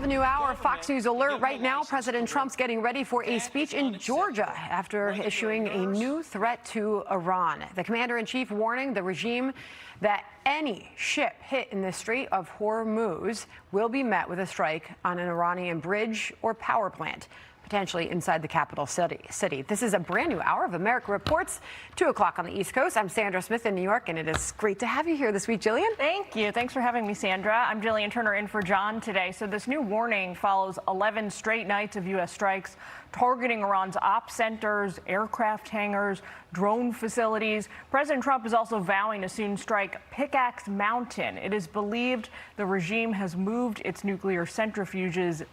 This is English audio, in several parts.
new hour, Fox News alert right now. President Trump's getting ready for a speech in Georgia after issuing a new threat to Iran. The commander-in-chief warning the regime that any ship hit in the Strait of Hormuz will be met with a strike on an Iranian bridge or power plant, potentially inside the capital city. This is a brand new hour of America Reports, 2 o'clock on the East Coast. I'm Sandra Smith in New York, and it is great to have you here this week, Jillian. Thank you. Thanks for having me, Sandra. I'm Jillian Turner in for John today. So this new warning follows 11 straight nights of U.S. strikes targeting Iran's op centers, aircraft hangars, drone facilities. President Trump is also vowing to soon strike Pickaxe Mountain. It is believed the regime has moved its nuclear centrifuges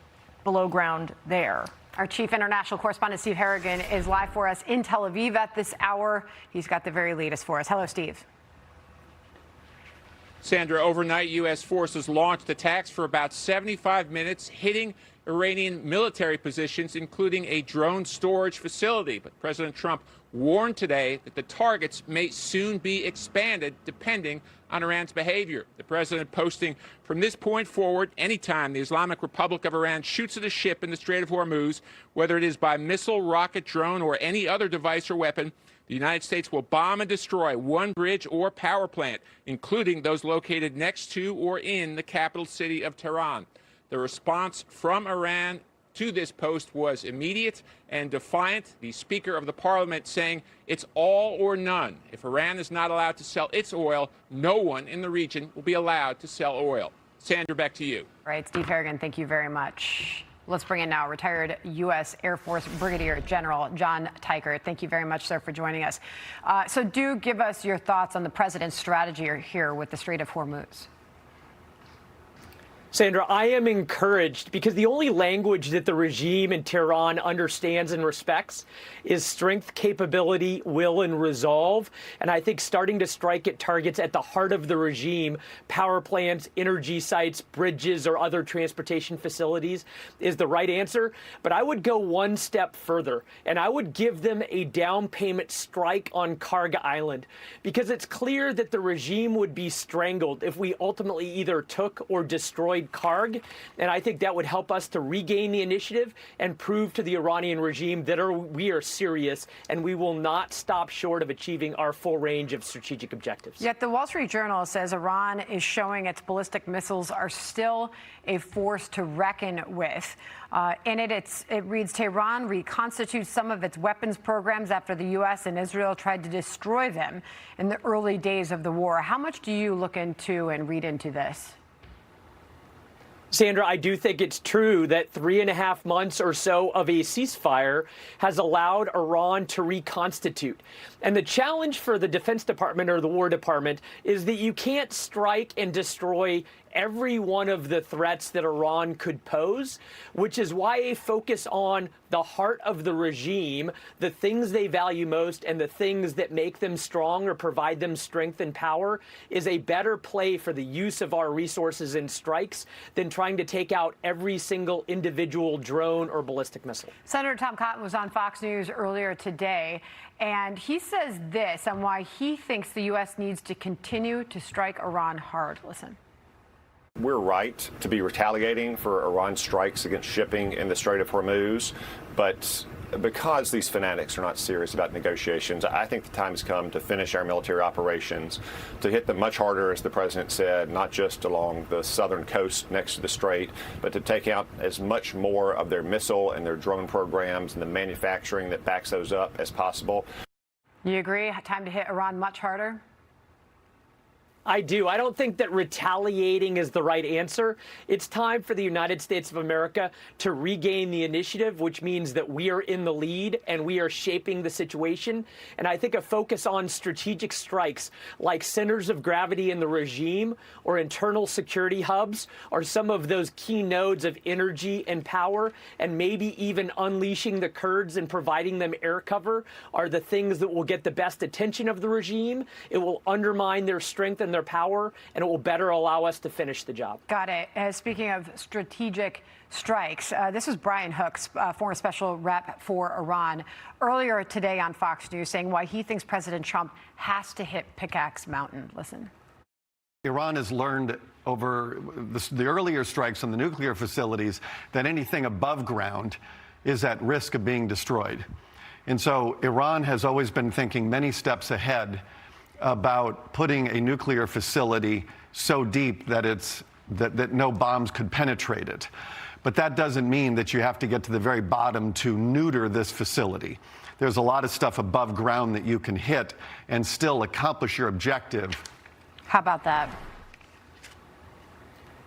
below ground there. Our chief international correspondent, Steve Harrigan, is live for us in Tel Aviv at this hour. He's got the very latest for us. Hello, Steve. Sandra, overnight, U.S. forces launched attacks for about 75 minutes, hitting Iranian military positions, including a drone storage facility. But President Trump warned today that the targets may soon be expanded, depending on Iran's behavior. The president posting, from this point forward, anytime the Islamic Republic of Iran shoots at a ship in the Strait of Hormuz, whether it is by missile, rocket, drone, or any other device or weapon, the United States will bomb and destroy one bridge or power plant, including those located next to or in the capital city of Tehran. The response from Iran to this post was immediate and defiant. The Speaker of the Parliament saying it's all or none. If Iran is not allowed to sell its oil, no one in the region will be allowed to sell oil. Sandra, back to you. All right, Steve Harrigan, thank you very much. Let's bring in now retired U.S. Air Force Brigadier General John Teichert. Thank you very much, sir, for joining us. So do give us your thoughts on the president's strategy here with the Strait of Hormuz. Sandra, I am encouraged because the only language that the regime in Tehran understands and respects is strength, capability, will, and resolve. And I think starting to strike at targets at the heart of the regime, power plants, energy sites, bridges, or other transportation facilities is the right answer. But I would go one step further, and I would give them a down payment strike on Karg Island, because it's clear that the regime would be strangled if we ultimately either took or destroyed Karg, and I think that would help us to regain the initiative and prove to the Iranian regime that we are serious and we will not stop short of achieving our full range of strategic objectives. Yet the Wall Street Journal says Iran is showing its ballistic missiles are still a force to reckon with. In it reads, Tehran reconstitutes some of its weapons programs after the U.S. and Israel tried to destroy them in the early days of the war. How much do you look into and read into this? Sandra, I do think it's true that 3.5 months or so of a ceasefire has allowed Iran to reconstitute. And the challenge for the Defense Department or the War Department is that you can't strike and destroy every one of the threats that Iran could pose, which is why a focus on the heart of the regime, the things they value most and the things that make them strong or provide them strength and power, is a better play for the use of our resources in strikes than trying to take out every single individual drone or ballistic missile. Senator Tom Cotton was on Fox News earlier today, and he says this on why he thinks the U.S. needs to continue to strike Iran hard. Listen. We're right to be retaliating for Iran's strikes against shipping in the Strait of Hormuz, but because these fanatics are not serious about negotiations, I think the time has come to finish our military operations, to hit them much harder, as the president said, not just along the southern coast next to the strait, but to take out as much more of their missile and their drone programs and the manufacturing that backs those up as possible. You agree? Time to hit Iran much harder? I do. I don't think that retaliating is the right answer. It's time for the United States of America to regain the initiative, which means that we are in the lead and we are shaping the situation. And I think a focus on strategic strikes like centers of gravity in the regime or internal security hubs or some of those key nodes of energy and power, and maybe even unleashing the Kurds and providing them air cover, are the things that will get the best attention of the regime. It will undermine their strength and their power, and it will better allow us to finish the job. Got it. Speaking of strategic strikes, this is Brian Hooks, former special rep for Iran, earlier today on Fox News, saying why he thinks President Trump has to hit Pickaxe Mountain. Listen. Iran has learned over the earlier strikes on the nuclear facilities that anything above ground is at risk of being destroyed. And so Iran has always been thinking many steps ahead about putting a nuclear facility so deep that that no bombs could penetrate it. But that doesn't mean that you have to get to the very bottom to neuter this facility. There's a lot of stuff above ground that you can hit and still accomplish your objective. How about that?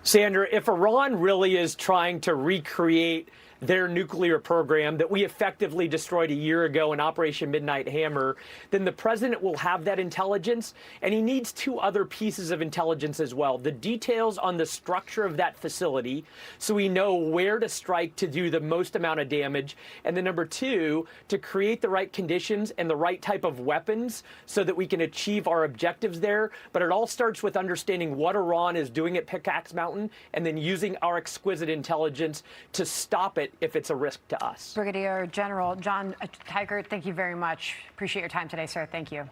Sandra, if Iran really is trying to recreate their nuclear program that we effectively destroyed a year ago in Operation Midnight Hammer, then the president will have that intelligence, and he needs two other pieces of intelligence as well. The details on the structure of that facility, so we know where to strike to do the most amount of damage, and then number two, to create the right conditions and the right type of weapons so that we can achieve our objectives there. But it all starts with understanding what Iran is doing at Pickaxe Mountain and then using our exquisite intelligence to stop it if it's a risk to us. Brigadier General John Teichert, thank you very much. Appreciate your time today, sir. Thank you.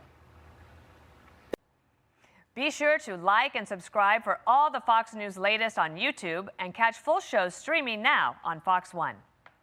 Be sure to like and subscribe for all the Fox News latest on YouTube and catch full shows streaming now on Fox One.